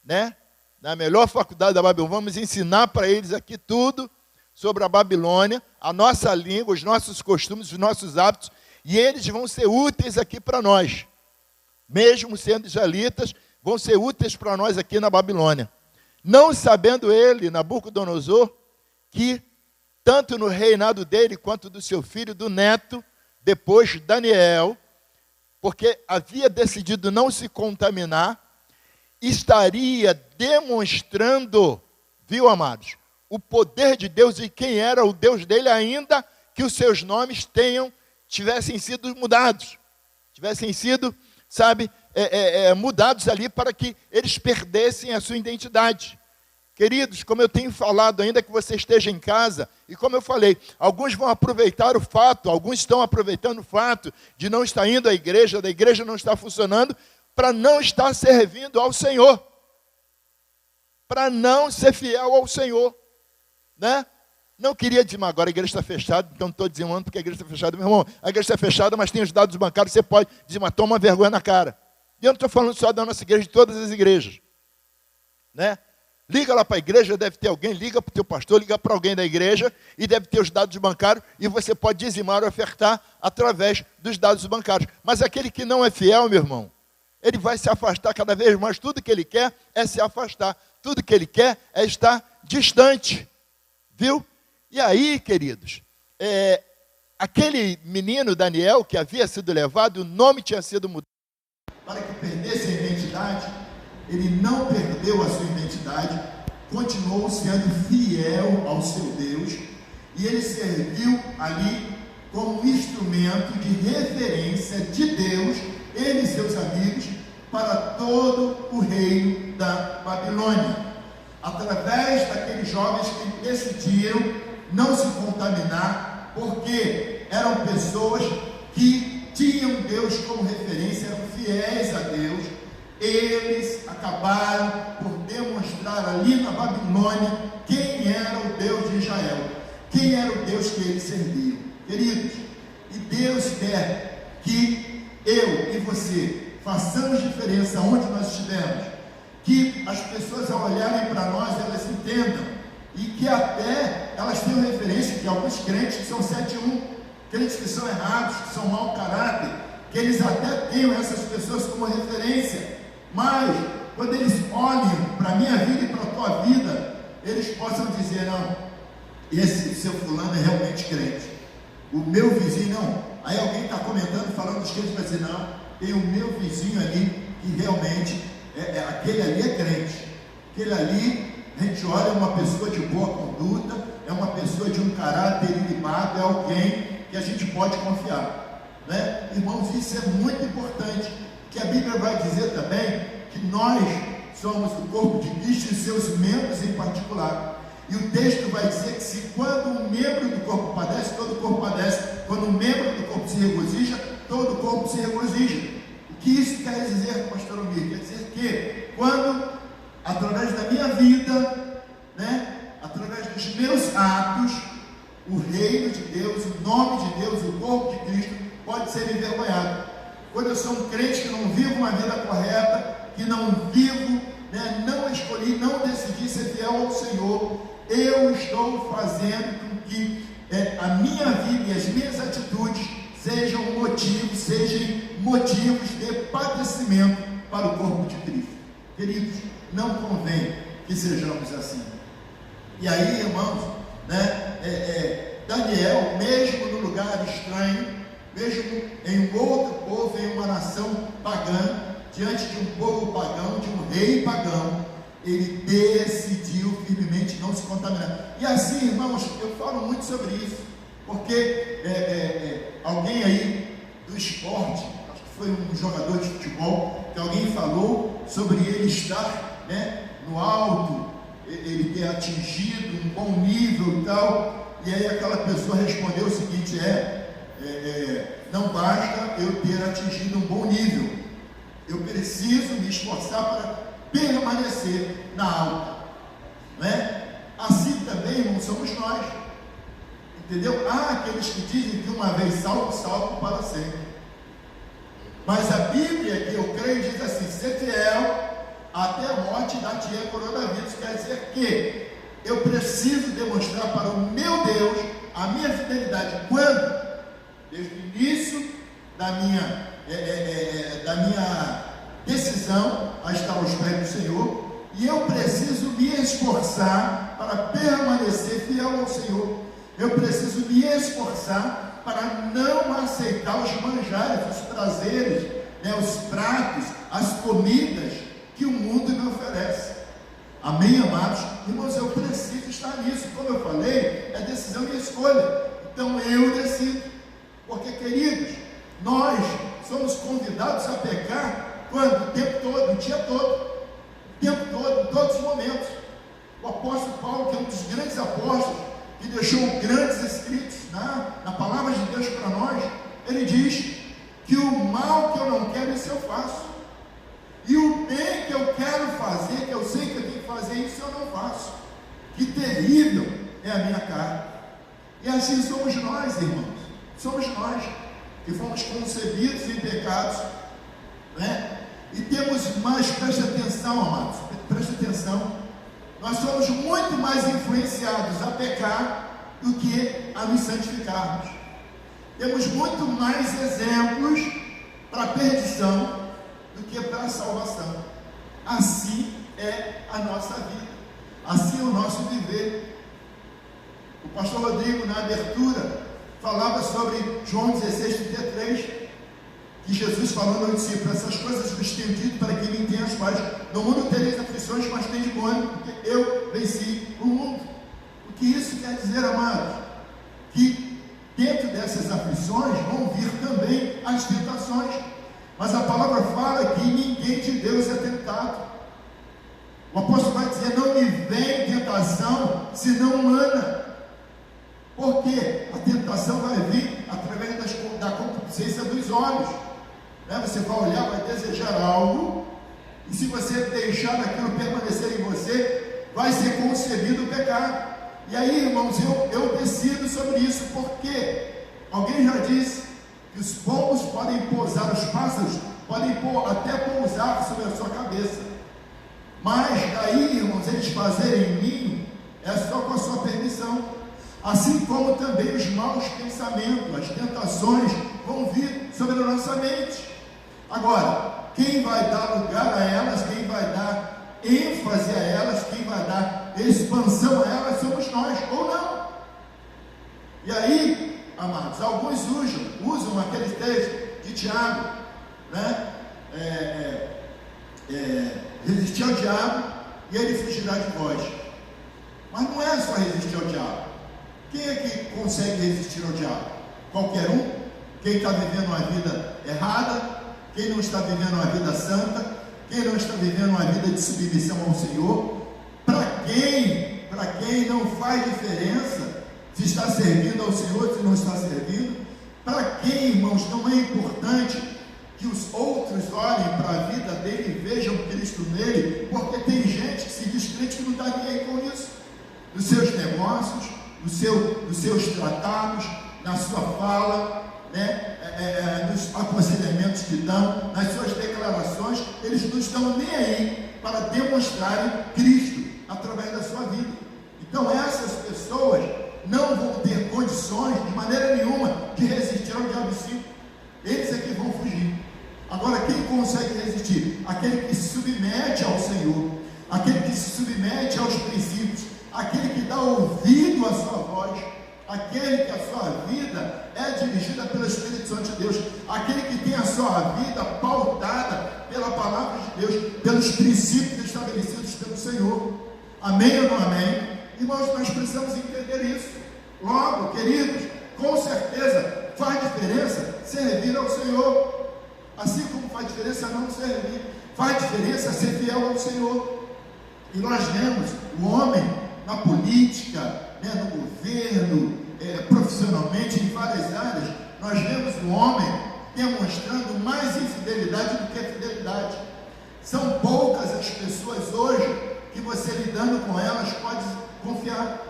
né, na melhor faculdade da Babilônia. Vamos ensinar para eles aqui tudo sobre a Babilônia, a nossa língua, os nossos costumes, os nossos hábitos, e eles vão ser úteis aqui para nós. Mesmo sendo israelitas, vão ser úteis para nós aqui na Babilônia. Não sabendo ele, Nabucodonosor, que tanto no reinado dele, quanto do seu filho, do neto, depois Daniel, porque havia decidido não se contaminar, estaria demonstrando, viu, amados, o poder de Deus e quem era o Deus dele, ainda que os seus nomes tivessem sido mudados, tivessem sido, mudados ali para que eles perdessem a sua identidade. Queridos, como eu tenho falado, ainda que você esteja em casa, e como eu falei, alguns vão aproveitar o fato, alguns estão aproveitando o fato de não estar indo à igreja, da igreja não estar funcionando, para não estar servindo ao Senhor, para não ser fiel ao Senhor, né? Não queria dizer, mas agora a igreja está fechada, então não estou dizimando porque a igreja está fechada. Meu irmão, a igreja está fechada, mas tem os dados bancários, você pode dizer, mas toma vergonha na cara. E eu não estou falando só da nossa igreja, de todas as igrejas, né? Liga lá para a igreja, deve ter alguém, liga para o teu pastor, liga para alguém da igreja, e deve ter os dados bancários, e você pode dizimar ou ofertar através dos dados bancários. Mas aquele que não é fiel, meu irmão, ele vai se afastar cada vez mais. Tudo que ele quer é se afastar, tudo que ele quer é estar distante, viu? E aí, queridos, aquele menino Daniel, que havia sido levado, o nome tinha sido mudado para que perdesse a identidade. Ele não perdeu a sua identidade, continuou sendo fiel ao seu Deus, e ele serviu ali como um instrumento de referência de Deus, ele e seus amigos, para todo o reino da Babilônia, através daqueles jovens que decidiram não se contaminar, porque eram pessoas que tinham Deus como referência, eram fiéis a Deus. Eles acabaram por demonstrar ali na Babilônia quem era o Deus de Israel, quem era o Deus que eles serviam. Queridos, e Deus quer que eu e você façamos diferença onde nós estivermos, que as pessoas ao olharem para nós, elas entendam, e que até elas tenham referência que alguns crentes que são 7-1, crentes que são errados, que são mau caráter, que eles até tenham essas pessoas como referência, mas quando eles olhem para a minha vida e para a tua vida, eles possam dizer, não, esse seu fulano é realmente crente, o meu vizinho não. Aí alguém está comentando, falando dos crentes, vai dizer, não, tem o meu vizinho ali, que realmente, aquele ali é crente, aquele ali, a gente olha, é uma pessoa de boa conduta, é uma pessoa de um caráter ilibado, é alguém que a gente pode confiar, né? Irmãos, isso é muito importante, que a Bíblia vai dizer também que nós somos o corpo de Cristo e seus membros em particular. E o texto vai dizer que se quando um membro do corpo padece, todo o corpo padece. Quando um membro do corpo se regozija, todo o corpo se regozija. O que isso quer dizer, pastor Omir? Quer dizer que quando, através da minha vida, né, através dos meus atos, o reino de Deus, o nome de Deus, o corpo de Cristo pode ser envergonhado. Quando eu sou um crente que não vivo uma vida correta, que não vivo, né, não escolhi, não decidi ser fiel ao Senhor, eu estou fazendo com que a minha vida e as minhas atitudes sejam motivos de padecimento para o corpo de Cristo. Queridos, não convém que sejamos assim. E aí, irmãos, né, Daniel, mesmo no lugar estranho, mesmo em um outro povo, em uma nação pagã, diante de um povo pagão, de um rei pagão, ele decidiu firmemente não se contaminar. E assim, irmãos, eu falo muito sobre isso, porque alguém aí do esporte, acho que foi um jogador de futebol, que alguém falou sobre ele estar, né, no alto, ele ter atingido um bom nível e tal, e aí aquela pessoa respondeu o seguinte: não basta eu ter atingido um bom nível, eu preciso me esforçar para permanecer na alta, né? Assim também, irmão, somos nós, entendeu? Há aqueles que dizem que uma vez salvo, salvo para sempre, mas a Bíblia, que eu creio, diz assim: ser fiel até a morte dar-te-ei a coroa da vida. Isso quer dizer que eu preciso demonstrar para o meu Deus a minha fidelidade. Quando? Desde o início da minha decisão a estar aos pés do Senhor, e eu preciso me esforçar para permanecer fiel ao Senhor. Eu preciso me esforçar para não aceitar os manjares, os prazeres, né, os pratos, as comidas que o mundo me oferece. Amém, amados? Irmãos, eu preciso estar nisso. Como eu falei, é decisão e escolha. Então eu decido. Porque, queridos, nós somos convidados a pecar quando? O tempo todo, o dia todo, o tempo todo, em todos os momentos. O apóstolo Paulo, que é um dos grandes apóstolos, que deixou grandes escritos na palavra de Deus para nós, ele diz que o mal que eu não quero, isso eu faço, e o bem que eu quero fazer, que eu sei que eu tenho que fazer, isso eu não faço. Que terrível é a minha carne. E assim somos nós, irmãos. Somos nós que fomos concebidos em pecados, né? E temos mais, preste atenção, amados, preste atenção, nós somos muito mais influenciados a pecar do que a nos santificarmos. Temos muito mais exemplos para a perdição do que para a salvação. Assim é a nossa vida, assim é o nosso viver. O pastor Rodrigo, na abertura, falava sobre João 16:33, que Jesus falando aos discípulos: essas coisas vos tenho dito para que me tenham os pais. No mundo tereis aflições, mas tende bom ânimo, porque eu venci o mundo. O que isso quer dizer, amados? Que dentro dessas aflições vão vir também as tentações. Mas a palavra fala que ninguém de Deus é tentado. O apóstolo vai dizer: não me vem tentação senão humana. Porque a tentação vai vir através da concupiscência dos olhos, né? Você vai olhar, vai desejar algo, e se você deixar aquilo permanecer em você, vai ser concebido o pecado. E aí, irmãos, eu decido sobre isso, porque alguém já disse que os pombos podem pousar, os pássaros podem até pousar sobre a sua cabeça, mas daí, irmãos, eles fazerem ninho é só com a sua permissão. Assim como também os maus pensamentos, as tentações vão vir sobre a nossa mente. Agora, quem vai dar lugar a elas, quem vai dar ênfase a elas, quem vai dar expansão a elas, somos nós, ou não. E aí, amados, alguns usam aquele texto de Tiago, né? Resistir ao diabo e ele fugirá de vós. Mas não é só resistir ao diabo. Quem é que consegue resistir ao diabo? Qualquer um? Quem está vivendo uma vida errada, quem não está vivendo uma vida santa, quem não está vivendo uma vida de submissão ao Senhor. Para quem para quem não faz diferença se está servindo ao Senhor, se não está servindo. Para quem, irmãos, não é importante que os outros olhem para a vida dele e vejam Cristo nele, porque tem gente que se diz crente que não está nem aí com isso, nos seus negócios, nos seus tratados, na sua fala, né? Nos aconselhamentos que dão, nas suas declarações, eles não estão nem aí para demonstrarem Cristo através da sua vida. Então essas pessoas não vão ter condições de maneira nenhuma de resistir ao diabo 5. Eles é que vão fugir. Agora, quem consegue resistir? Aquele que se submete ao Senhor, aquele que se submete aos princípios, aquele que dá ouvido à sua voz, aquele que a sua vida é dirigida pelo Espírito Santo de Deus, aquele que tem a sua vida pautada pela palavra de Deus, pelos princípios estabelecidos pelo Senhor. Amém ou não amém? Irmãos, nós precisamos entender isso. Logo, queridos, com certeza faz diferença servir ao Senhor, assim como faz diferença não servir, faz diferença ser fiel ao Senhor. E nós vemos o homem na política, né, no governo, profissionalmente, em várias áreas, nós vemos o homem demonstrando mais infidelidade do que fidelidade. São poucas as pessoas hoje que você lidando com elas pode confiar,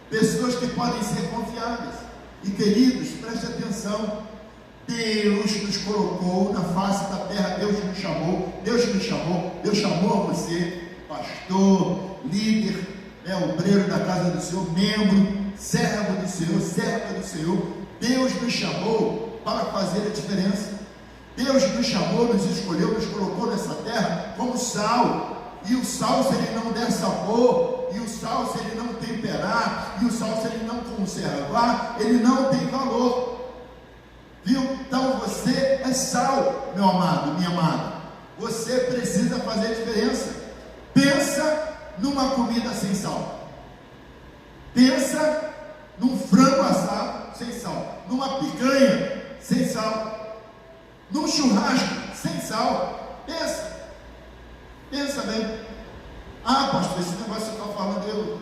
pessoas que podem ser confiáveis. E queridos, preste atenção, Deus nos colocou na face da terra, Deus nos chamou, Deus chamou a você, pastor, líder, obreiro da casa do Senhor, membro, servo do Senhor, serva do Senhor. Deus nos chamou para fazer a diferença. Deus nos chamou, nos escolheu, nos colocou nessa terra como sal. E o sal, se ele não der sabor, e o sal, se ele não temperar, e o sal, se ele não conservar, ele não tem valor. Viu? Então você é sal, meu amado, minha amada. Você precisa fazer diferença. Pensa numa comida sem sal. Pensa num frango assado sem sal. Numa picanha sem sal. Num churrasco sem sal. Pensa bem. Ah, pastor, esse negócio que você está falando,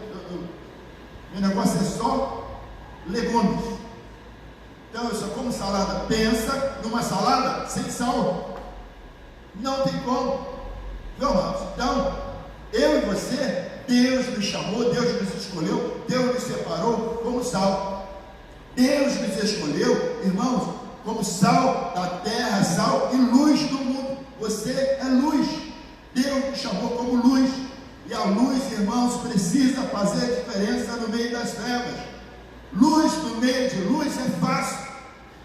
meu negócio é só legumes. Então eu só como salada. Pensa numa salada sem sal. Não tem como. Viu, amados? Então, eu e você, Deus nos chamou, Deus nos escolheu, Deus nos separou como sal. Deus nos escolheu, irmãos, como sal da terra, sal e luz do mundo. Você é luz. Deus nos chamou como luz. E a luz, irmãos, precisa fazer a diferença no meio das trevas. Luz no meio de luz é fácil.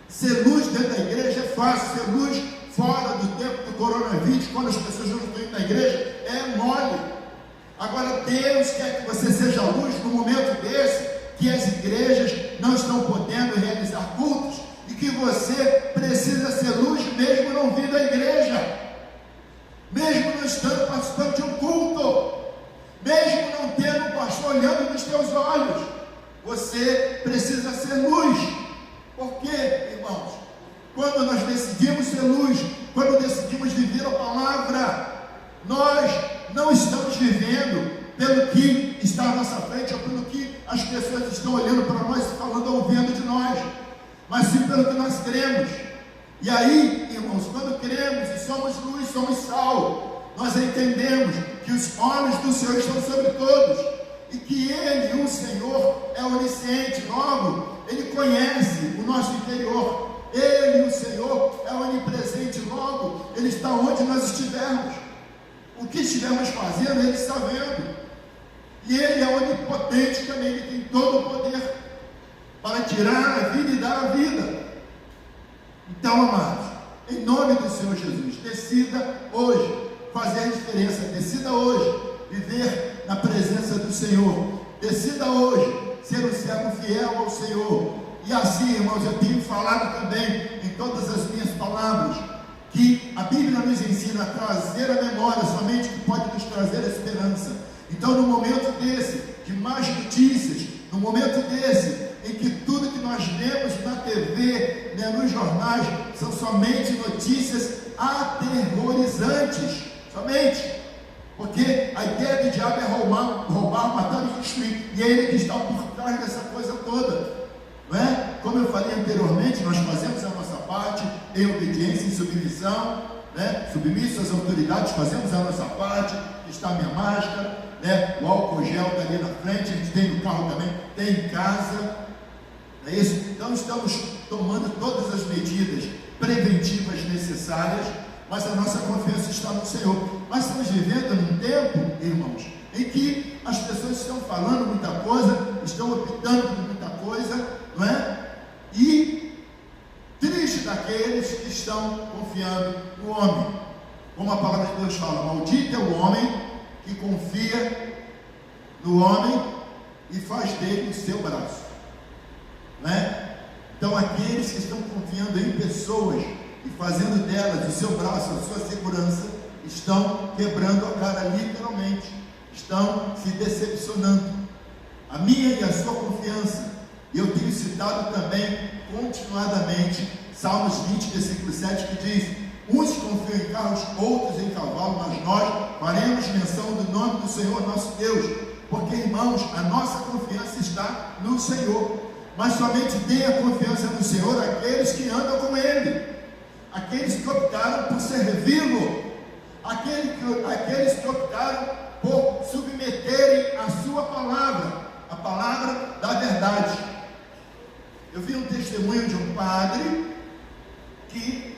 Ser luz dentro da igreja é fácil. Ser luz fora do tempo do coronavírus, quando as pessoas não estão indo na igreja, é mole. Agora Deus quer que você seja luz no momento desse, que as igrejas não estão podendo realizar cultos, e que você precisa ser luz mesmo não vindo à igreja, mesmo não estando participando de um culto, mesmo não tendo um pastor olhando nos teus olhos. Você precisa ser luz. Por quê, irmãos? Quando nós decidimos ser luz, quando decidimos viver a palavra, nós não estamos vivendo pelo que está à nossa frente, ou pelo que as pessoas estão olhando para nós e falando ou vendo de nós, mas sim pelo que nós cremos. E aí, irmãos, quando cremos e somos luz, somos sal, nós entendemos que os olhos do Senhor estão sobre todos, e que Ele, o Senhor, é onisciente. Logo, Ele conhece o nosso interior. Ele, o Senhor, é onipresente. Logo, Ele está onde nós estivermos. O que estivermos fazendo, Ele está vendo. E Ele é onipotente também. Ele tem todo o poder para tirar a vida e dar a vida. Então, amados, em nome do Senhor Jesus, decida hoje fazer a diferença. Decida hoje viver na presença do Senhor. Decida hoje ser um servo fiel ao Senhor. E assim, irmãos, eu tenho falado também em todas as minhas palavras que a Bíblia nos ensina a trazer à memória somente o que pode nos trazer a esperança. Então, no momento desse, de más notícias, no momento desse, em que tudo que nós vemos na TV, né, nos jornais, são somente notícias aterrorizantes, somente. Porque a ideia do diabo é roubar, matar e destruir. E é ele que está por trás dessa coisa toda. Não é? Como eu falei anteriormente, nós fazemos a nossa parte em obediência, em submissão, né? Submisso às autoridades, fazemos a nossa parte. Está a minha máscara, né? O álcool gel está ali na frente, a gente tem no carro também, tem em casa. É isso? Então estamos tomando todas as medidas preventivas necessárias, mas a nossa confiança está no Senhor. Mas estamos vivendo num tempo, irmãos, em que as pessoas estão falando muita coisa, estão optando por muita coisa, não é? E triste daqueles que estão confiando no homem. Como a palavra de Deus fala, maldito é o homem que confia no homem e faz dele o seu braço, não é? Então aqueles que estão confiando em pessoas e fazendo delas o seu braço, a sua segurança, estão quebrando a cara literalmente, estão se decepcionando. A minha e a sua confiança, eu tenho citado também continuadamente Salmos 20, versículo 7, que diz: uns confiam em carros, outros em cavalo, mas nós faremos menção do nome do Senhor nosso Deus, porque, irmãos, a nossa confiança está no Senhor. Mas somente tenha confiança no Senhor aqueles que andam com Ele, aqueles que optaram por servi-lo, aqueles que optaram por submeterem a sua palavra, a palavra da verdade. Eu vi um testemunho de um padre que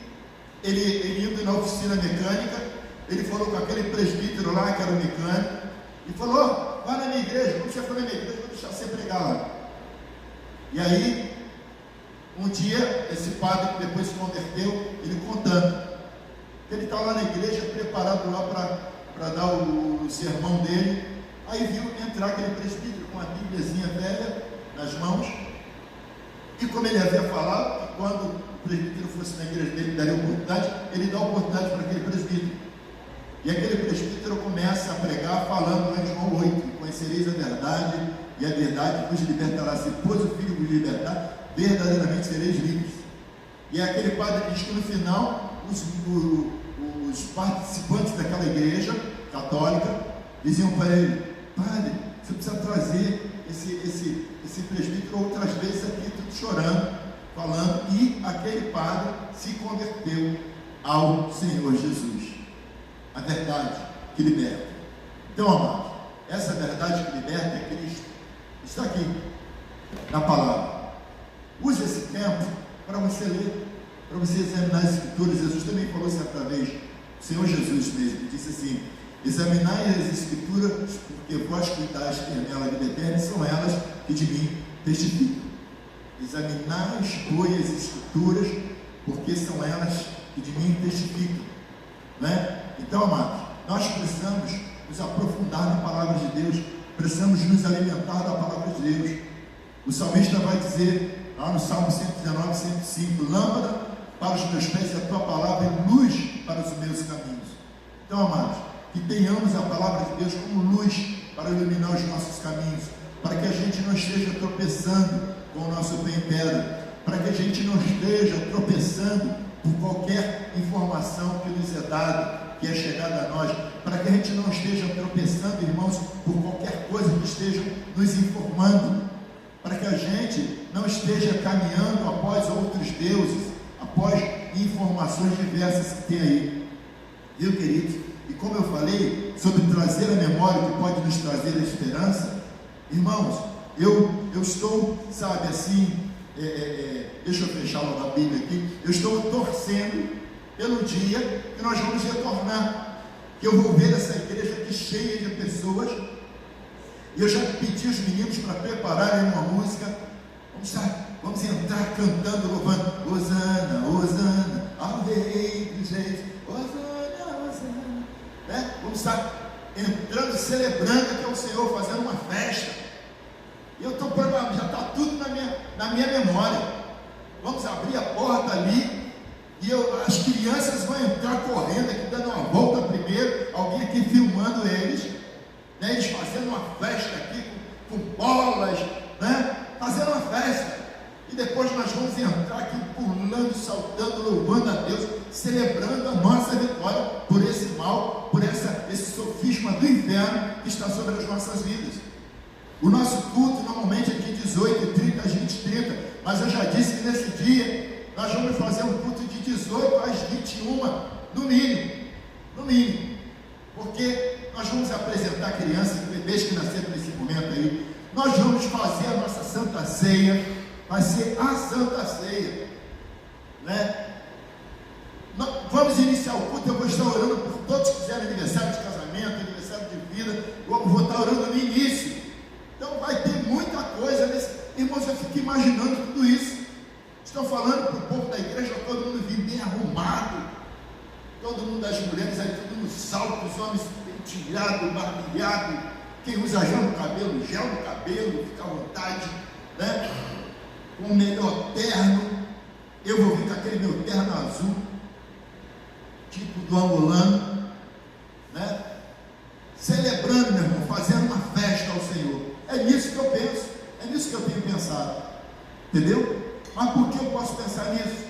ele indo na oficina mecânica, ele falou com aquele presbítero lá que era o mecânico, e falou: vai na minha igreja, quando você for na minha igreja, vou deixar você pregar lá. E aí, um dia, esse padre que depois se converteu, ele contando que ele está lá na igreja, preparado lá para dar o sermão dele. Aí viu entrar aquele presbítero com a bíbliazinha velha nas mãos, e como ele havia falado, que quando o presbítero fosse na igreja dele, daria oportunidade, ele dá oportunidade para aquele presbítero. E aquele presbítero começa a pregar falando lá em João 8: conhecereis a verdade, e a verdade vos libertará. Se pois o Filho vos libertar, verdadeiramente sereis livres. E aquele padre diz que no final os participantes daquela igreja católica diziam para ele: padre, você precisa trazer esse presbítero outras vezes aqui, tudo chorando, falando. E aquele padre se converteu ao Senhor Jesus. A verdade que liberta. Então, amados, essa verdade que liberta é Cristo. Está aqui na palavra. Use esse tempo para você ler, para você examinar as Escrituras. Jesus também falou certa vez, o Senhor Jesus mesmo, disse assim: examinai as Escrituras, porque vós cuidais que nela a vida eterna, são elas que de mim testificam. Examinai, pois, as Escrituras, porque são elas que de mim testificam, não é? Então, amados, nós precisamos nos aprofundar na palavra de Deus, precisamos nos alimentar da palavra de Deus. O salmista vai dizer, lá no Salmo 119, 105, lâmpada para os meus pés é a tua palavra e luz para os meus caminhos. Então, amados, que tenhamos a palavra de Deus como luz para iluminar os nossos caminhos, para que a gente não esteja tropeçando com o nosso pé em pedra, para que a gente não esteja tropeçando por qualquer informação que nos é dada, que é chegada a nós, para que a gente não esteja tropeçando, irmãos, por qualquer coisa que estejam nos informando, para que a gente não esteja caminhando após outros deuses, após informações diversas que tem aí, viu, queridos? E como eu falei sobre trazer a memória que pode nos trazer a esperança, irmãos, eu estou, sabe, assim, deixa eu fechar logo a Bíblia aqui, eu estou torcendo pelo dia que nós vamos retornar, que eu vou ver essa igreja aqui cheia de pessoas, e eu já pedi os meninos para prepararem uma música. Vamos entrar cantando, louvando: Hosana, Hosana, ao Rei dos Reis, Hosana, Hosana, né? Vamos estar entrando, celebrando que é o Senhor, fazendo uma festa. E eu estou programando, já está tudo na minha memória. Vamos abrir a porta ali, e as crianças vão entrar correndo aqui, dando uma volta primeiro, alguém aqui filmando eles, né? Eles fazendo uma festa aqui, com bolas, né? Fazendo uma festa. E depois nós vamos entrar aqui pulando, saltando, louvando a Deus, celebrando a nossa vitória por esse mal, por esse esse sofisma do inferno que está sobre as nossas vidas. O nosso culto normalmente é de 18h30 às 20h30, mas eu já disse que nesse dia nós vamos fazer um culto de 18 às 21, no mínimo, porque nós vamos apresentar crianças e bebês que nasceram nesse momento aí. Nós vamos fazer a nossa Santa Ceia, vai ser a Santa Ceia, né? Vamos iniciar o culto. Eu vou estar orando por todos que fizeram aniversário de casamento, aniversário de vida. Eu vou estar orando no início. Então vai ter muita coisa nesse. Irmãos, eu fico imaginando tudo isso. Estão falando para o povo da igreja, todo mundo vindo bem arrumado, todo mundo, das mulheres aí, todo mundo salto, os homens penteado, barbeado, quem usa gel no cabelo, fica à vontade, né? Com o melhor terno. Eu vou vir com aquele meu terno azul, tipo do angolano, né? Celebrando, meu irmão, fazendo uma festa ao Senhor. É nisso que eu penso, é nisso que eu tenho pensado, entendeu? Mas por que eu posso pensar nisso?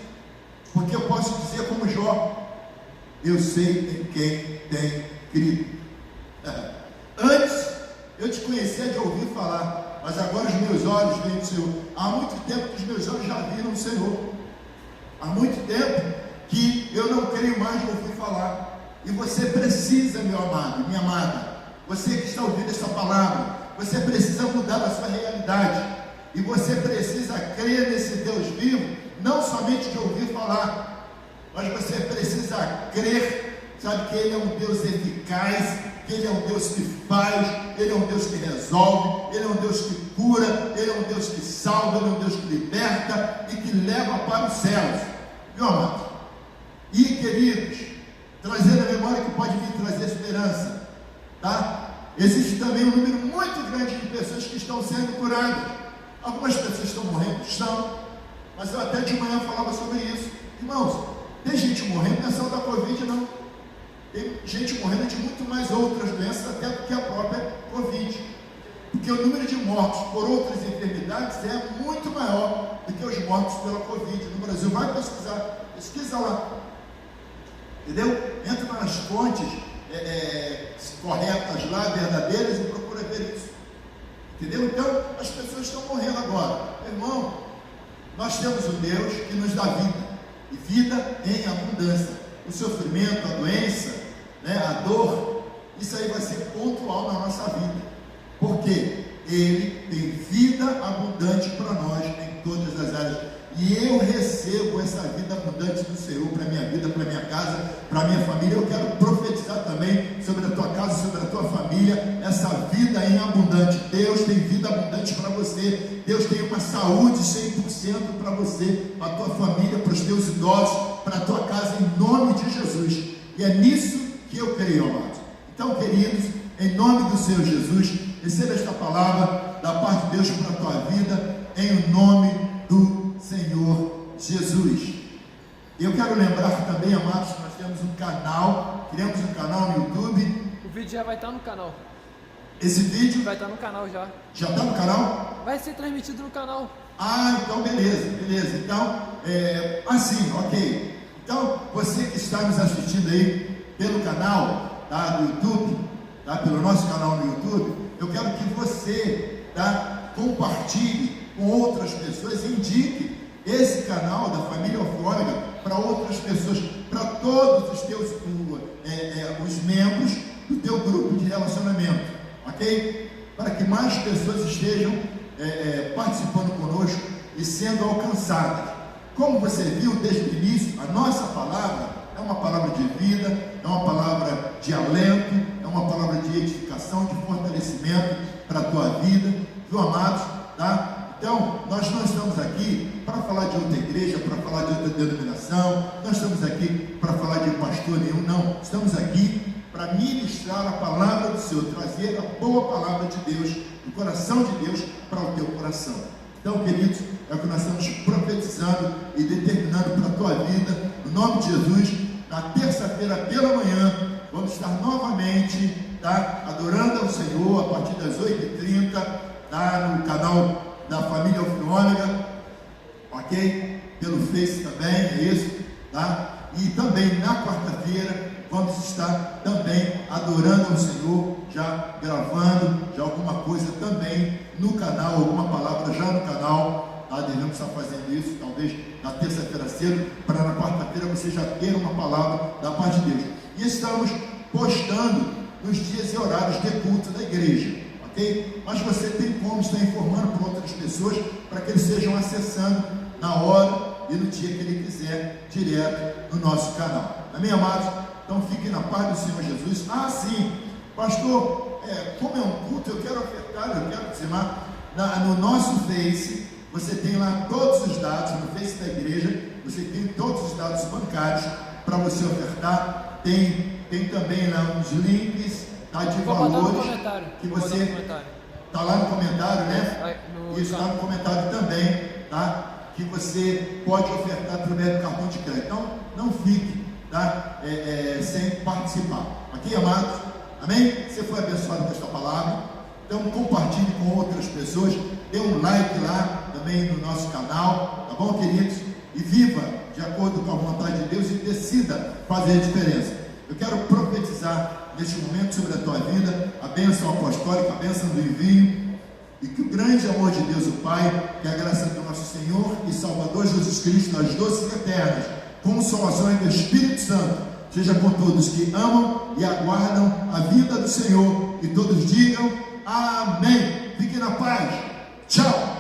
Porque eu posso dizer como Jó: eu sei em quem tem crido. Antes eu te conhecia de ouvir falar, mas agora os meus olhos veem o Senhor. Há muito tempo que os meus olhos já viram o Senhor. Há muito tempo que eu não creio mais de ouvir falar. E você precisa, meu amado, minha amada, você que está ouvindo essa palavra, você precisa mudar a sua realidade. E você precisa crer nesse Deus vivo, não somente de ouvir falar, mas você precisa crer, sabe, que Ele é um Deus eficaz, que Ele é um Deus que faz, Ele é um Deus que resolve, Ele é um Deus que cura, Ele é um Deus que salva, Ele é um Deus que liberta e que leva para os céus, meu amado. E queridos, trazer a memória que pode vir trazer esperança, tá? Existe também um número muito grande de pessoas que estão sendo curadas. Algumas pessoas estão morrendo, mas eu até de manhã falava sobre isso. Irmãos, tem gente morrendo, não é só da Covid, não. Tem gente morrendo de muito mais outras doenças, até do que a própria Covid. Porque o número de mortos por outras enfermidades é muito maior do que os mortos pela Covid no Brasil. Vai pesquisar, pesquisa lá. Entendeu? Entra nas fontes corretas lá, verdadeiras, e procura ver isso. Entendeu? Então, as pessoas estão morrendo agora. Irmão, nós temos um Deus que nos dá vida, e vida em abundância. O sofrimento, a doença, né, a dor, isso aí vai ser pontual na nossa vida, porque Ele tem vida abundante para nós em todas as áreas. E eu recebo essa vida abundante do Senhor para a minha vida, para a minha casa, para a minha família. Eu quero profetizar também sobre a tua casa, sobre a tua família, essa vida em abundante. Deus tem vida abundante para você. Deus tem uma saúde 100% para você, para a tua família, para os teus idosos, para a tua casa, em nome de Jesus. E é nisso que eu creio, amado. Então, queridos, em nome do Senhor Jesus, receba esta palavra da parte de Deus para a tua vida, em nome do Senhor Jesus. Eu quero lembrar também, amados, que nós temos um canal, criamos um canal no YouTube. O vídeo já vai estar no canal. Esse vídeo vai estar no canal já. Já está no canal? Vai ser transmitido no canal. Ah, então beleza. Então, assim, ok. Então, você que está nos assistindo aí pelo canal, tá, do YouTube, tá, pelo nosso canal no YouTube, eu quero que você, tá, compartilhe com outras pessoas, indique esse canal da família Alfôndega para outras pessoas, para todos os teus os membros do teu grupo de relacionamento, ok? Para que mais pessoas estejam participando conosco e sendo alcançadas. Como você viu desde o início, a nossa palavra é uma palavra de vida, é uma palavra de alento, é uma palavra de edificação, de fortalecimento para a tua vida, viu, amados? Tá? Então, nós não estamos aqui para falar de outra igreja, para falar de outra denominação, não estamos aqui para falar de pastor nenhum, não. Estamos aqui para ministrar a palavra do Senhor, trazer a boa palavra de Deus, do coração de Deus para o teu coração. Então, queridos, é o que nós estamos profetizando e determinando para a tua vida, no nome de Jesus. Na terça-feira pela manhã, vamos estar novamente, tá, adorando ao Senhor a partir das 8h30, tá, no canal da família Alfôndega, ok? Pelo Face também, é isso, tá? E também na quarta-feira vamos estar também adorando ao Senhor, já gravando, já alguma coisa também no canal, alguma palavra já no canal, tá? Devemos estar fazendo isso, talvez na terça-feira cedo, para na quarta-feira você já ter uma palavra da parte de Deus. E estamos postando nos dias e horários de culto da igreja, ok? Mas você tem como estar informando para outras pessoas, para que eles estejam acessando na hora e no dia que ele quiser, direto no nosso canal. Amém, amados? Então fiquem na paz do Senhor Jesus. Ah, sim, pastor, como é um culto, eu quero ofertar, eu quero dizimar. No nosso Face, você tem lá todos os dados, no Face da igreja, você tem todos os dados bancários para você ofertar. Tem também lá uns links, tá, de valores que você está lá no comentário, né? Isso está no comentário também, tá? Que você pode ofertar através do cartão de crédito. Então, não fique, tá? Sem participar. Ok, amados? Amém? Você foi abençoado com esta palavra? Então, compartilhe com outras pessoas. Dê um like lá também no nosso canal, tá bom, queridos? E viva de acordo com a vontade de Deus e decida fazer a diferença. Eu quero profetizar neste momento sobre a tua vida a bênção apostólica, a bênção do envio. E que o grande amor de Deus, o Pai, que a graça do nosso Senhor e Salvador Jesus Cristo, as doces eternas consolações do Espírito Santo, seja com todos que amam e aguardam a vinda do Senhor. E todos digam amém. Fiquem na paz. Tchau.